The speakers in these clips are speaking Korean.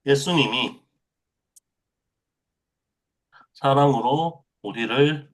예수님이 사랑으로 우리를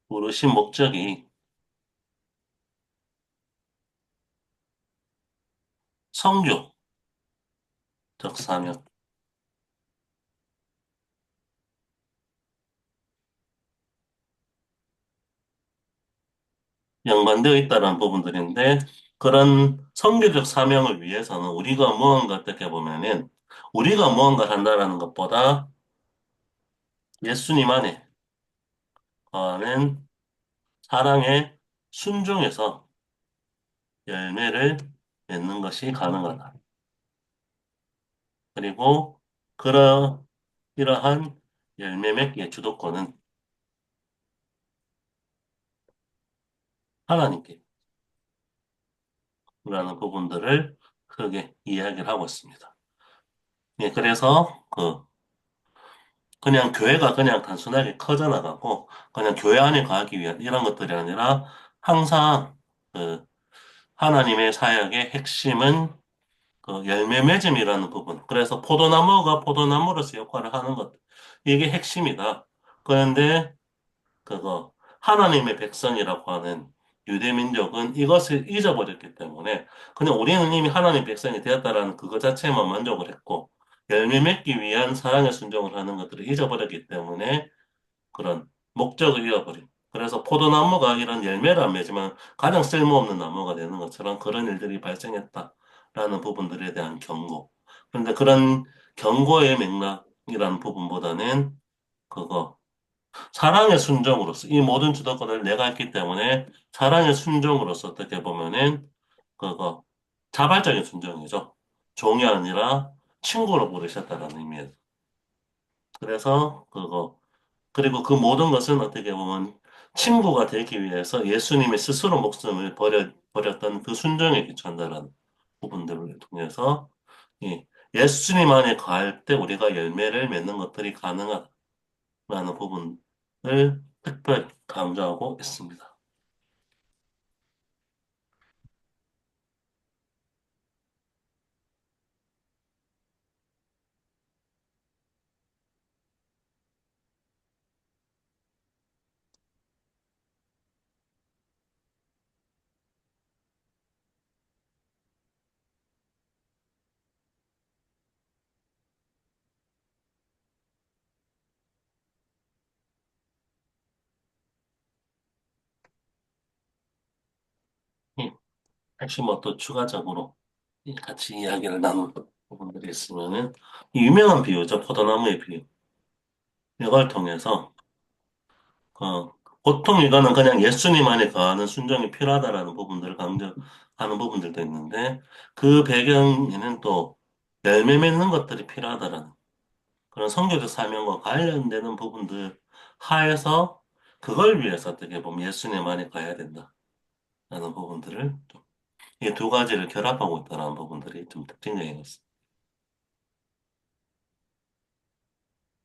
부르신 목적이 성교적 사명, 연관되어 있다는 부분들인데, 그런 성교적 사명을 위해서는 우리가 무언가 어떻게 보면은 우리가 무언가를 한다라는 것보다 예수님 안에 거하는 사랑의 순종에서 열매를 맺는 것이 가능하다. 그리고 이러한 열매 맺기의 주도권은 하나님께 라는 부분들을 크게 이야기를 하고 있습니다. 예, 그래서 그냥 교회가 그냥 단순하게 커져나가고 그냥 교회 안에 가기 위한 이런 것들이 아니라 항상 그 하나님의 사역의 핵심은 그 열매 맺음이라는 부분. 그래서 포도나무가 포도나무로서 역할을 하는 것. 이게 핵심이다. 그런데 하나님의 백성이라고 하는 유대민족은 이것을 잊어버렸기 때문에 그냥 우리는 이미 하나님 백성이 되었다라는 그것 자체만 만족을 했고 열매 맺기 위한 사랑의 순종을 하는 것들을 잊어버렸기 때문에 그런 목적을 잃어버린. 그래서 포도나무가 이런 열매를 안 맺으면 가장 쓸모없는 나무가 되는 것처럼 그런 일들이 발생했다라는 부분들에 대한 경고. 그런데 그런 경고의 맥락이라는 부분보다는 그거 사랑의 순종으로서 이 모든 주도권을 내가 했기 때문에 사랑의 순종으로서 어떻게 보면은 그거 자발적인 순종이죠. 종이 아니라 친구로 부르셨다는 의미에서. 그래서 그리고 그 모든 것은 어떻게 보면 친구가 되기 위해서 예수님이 스스로 목숨을 버렸던 그 순종에 기초한다는 부분들을 통해서 이 예수님 안에 거할 때 우리가 열매를 맺는 것들이 가능하다는 부분을 특별히 강조하고 있습니다. 이 핵심 또 추가적으로 같이 이야기를 나눌 부분들이 있으면은 이 유명한 비유죠. 포도나무의 비유. 이걸 통해서 어, 보통 이거는 그냥 예수님 안에 거하는 순종이 필요하다라는 부분들을 강조하는 부분들도 있는데 그 배경에는 또 열매 맺는 것들이 필요하다라는 그런 선교적 사명과 관련되는 부분들 하에서 그걸 위해서 어떻게 보면 예수님 안에 가야 된다라는 부분들을 이 두 가지를 결합하고 있다는 부분들이 좀 특징적인 것 같습니다.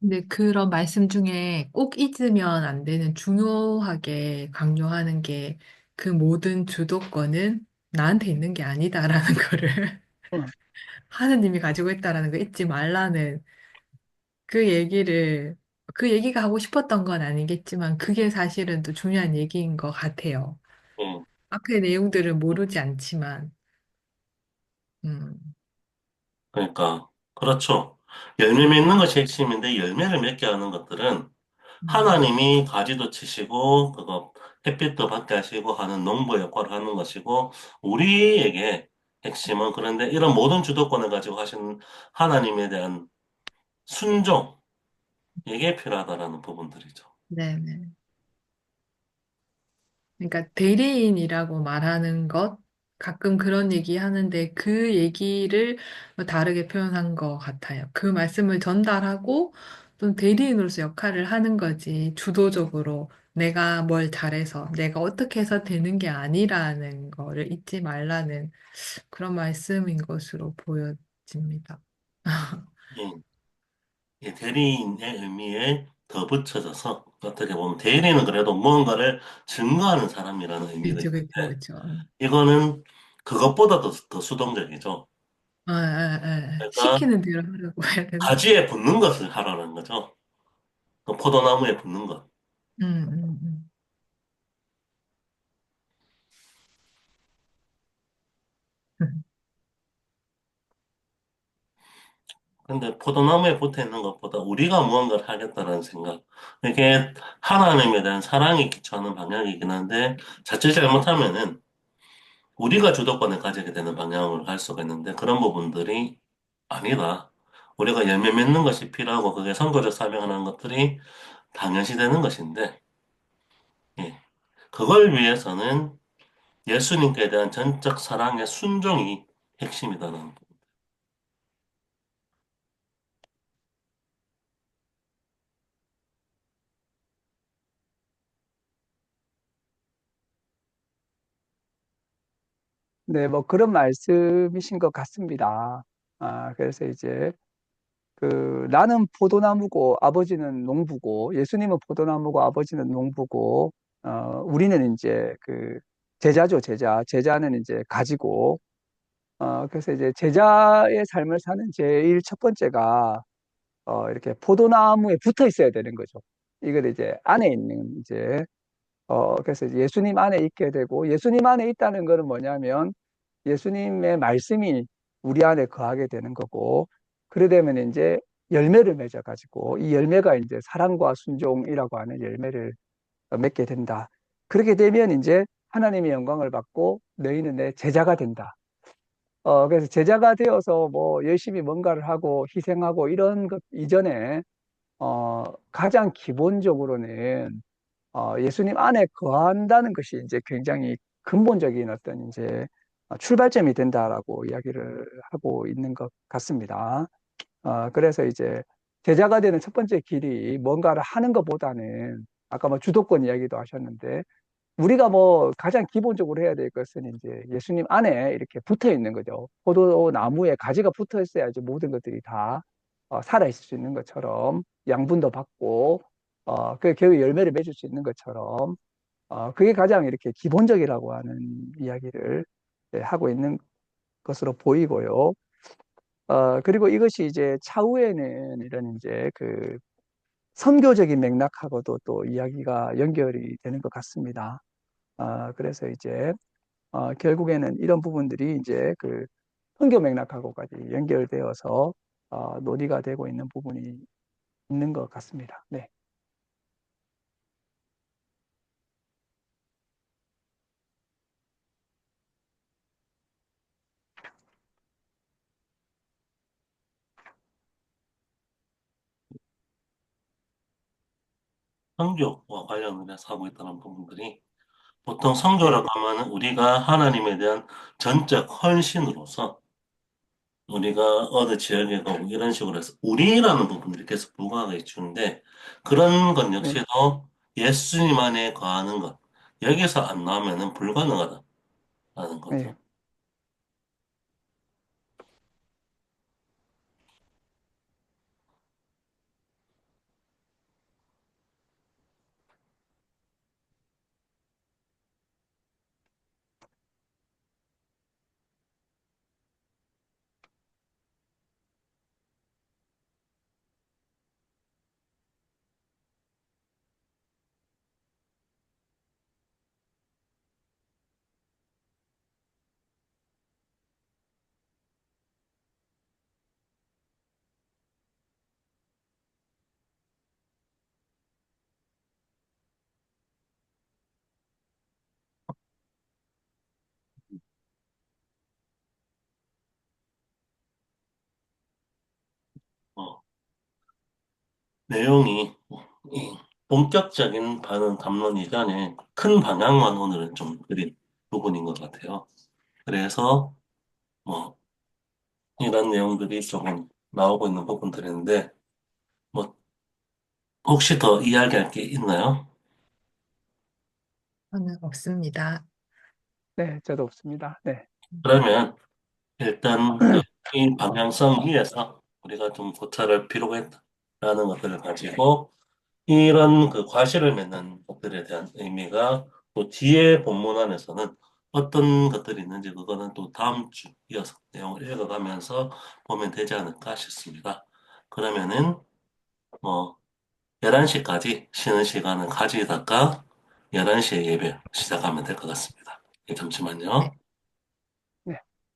근데 그런 말씀 중에 꼭 잊으면 안 되는 중요하게 강조하는 게 그 모든 주도권은 나한테 있는 게 아니다라는 거를 하느님이 가지고 있다라는 거 잊지 말라는 그 얘기를 그 얘기가 하고 싶었던 건 아니겠지만 그게 사실은 또 중요한 얘기인 것 같아요. 예, 앞의 내용들을 모르지 않지만 음, 그러니까 그렇죠. 열매 맺는 것이 핵심인데 열매를 맺게 하는 것들은 음, 하나님이 가지도 치시고 햇빛도 받게 하시고 하는 농부 역할을 하는 것이고 우리에게 핵심은 그런데 이런 모든 주도권을 가지고 하신 하나님에 대한 순종 이게 필요하다라는 부분들이죠. 네네. 그러니까 대리인이라고 말하는 것, 가끔 그런 얘기 하는데 그 얘기를 뭐 다르게 표현한 것 같아요. 그 말씀을 전달하고 좀 대리인으로서 역할을 하는 거지, 주도적으로 내가 뭘 잘해서, 내가 어떻게 해서 되는 게 아니라는 거를 잊지 말라는 그런 말씀인 것으로 보여집니다. 이, 이 대리인의 의미에 더 붙여져서 어떻게 보면 대리인은 그래도 무언가를 증거하는 사람이라는 의미가 그죠, 있는데 그죠, 그죠. 이거는 그것보다 더 수동적이죠. 그러니까 시키는 대로 하라고 해야 되나? 가지에 붙는 것을 하라는 거죠. 그 포도나무에 붙는 것. 음, 음, 음. 근데 포도나무에 붙어 있는 것보다 우리가 무언가를 하겠다는 생각. 이게 하나님에 대한 사랑이 기초하는 방향이긴 한데, 자칫 잘못하면은 우리가 주도권을 가지게 되는 방향으로 갈 수가 있는데, 그런 부분들이 아니다. 우리가 열매 맺는 것이 필요하고, 그게 선거적 사명하는 것들이 당연시 되는 것인데, 예. 그걸 위해서는 예수님께 대한 전적 사랑의 순종이 핵심이다는 거. 네, 뭐 그런 말씀이신 것 같습니다. 그래서 이제 나는 포도나무고 아버지는 농부고 예수님은 포도나무고 아버지는 농부고 우리는 이제 제자죠, 제자. 제자는 이제 가지고 그래서 이제 제자의 삶을 사는 제일 첫 번째가 이렇게 포도나무에 붙어 있어야 되는 거죠. 이걸 이제 안에 있는 이제 그래서 이제 예수님 안에 있게 되고 예수님 안에 있다는 것은 뭐냐면 예수님의 말씀이 우리 안에 거하게 되는 거고 그래 되면 이제 열매를 맺어 가지고 이 열매가 이제 사랑과 순종이라고 하는 열매를 맺게 된다. 그렇게 되면 이제 하나님의 영광을 받고 너희는 내 제자가 된다. 그래서 제자가 되어서 뭐 열심히 뭔가를 하고 희생하고 이런 것 이전에 가장 기본적으로는 예수님 안에 거한다는 것이 이제 굉장히 근본적인 어떤 이제 출발점이 된다라고 이야기를 하고 있는 것 같습니다. 그래서 이제 제자가 되는 첫 번째 길이 뭔가를 하는 것보다는 아까 뭐 주도권 이야기도 하셨는데 우리가 뭐 가장 기본적으로 해야 될 것은 이제 예수님 안에 이렇게 붙어 있는 거죠. 포도나무에 가지가 붙어 있어야지 모든 것들이 다 살아 있을 수 있는 것처럼 양분도 받고 그 겨우 열매를 맺을 수 있는 것처럼 그게 가장 이렇게 기본적이라고 하는 이야기를 하고 있는 것으로 보이고요. 그리고 이것이 이제 차후에는 이런 이제 선교적인 맥락하고도 또 이야기가 연결이 되는 것 같습니다. 그래서 이제 결국에는 이런 부분들이 이제 선교 맥락하고까지 연결되어서 논의가 되고 있는 부분이 있는 것 같습니다. 네. 성교와 관련을 해서 하고 있다는 부분들이 보통 성교라고 네. 하면은 우리가 하나님에 대한 전적 헌신으로서 우리가 어느 지역에 가고 이런 식으로 해서 우리라는 부분들이 계속 부각해 주는데 그런 것 네. 역시도 예수님 안에 거하는 것 여기서 안 나오면은 불가능하다라는 네. 거죠. 어, 내용이 이 본격적인 담론 이전에 큰 방향만 오늘은 좀 그린 부분인 것 같아요. 그래서 뭐 이런 내용들이 조금 나오고 있는 부분들인데 뭐 혹시 더 이야기할 게 있나요? 저는 없습니다. 네. 저도 없습니다. 네. 그러면 일단 이 방향성 위에서 우리가 좀 고찰할 필요가 있다라는 것들을 가지고 이런 과실을 맺는 것들에 대한 의미가 또 뒤에 본문 안에서는 어떤 것들이 있는지 그거는 또 다음 주 이어서 내용을 읽어가면서 보면 되지 않을까 싶습니다. 그러면은 뭐 11시까지 쉬는 시간을 가지다가 11시에 예배 시작하면 될 것 같습니다. 예, 잠시만요.